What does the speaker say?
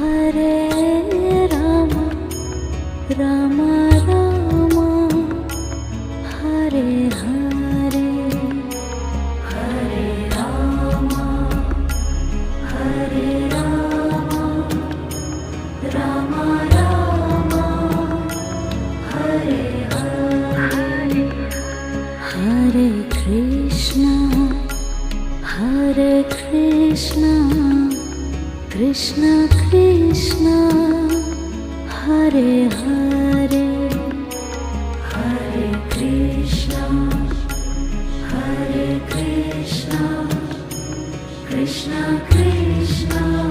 Hare Ram Ram Ram Hare Hare Hare Ram Ram Ram Hare Hare Hare Krishna Krishna Krishna Hare Hare Hare Krishna Krishna Krishna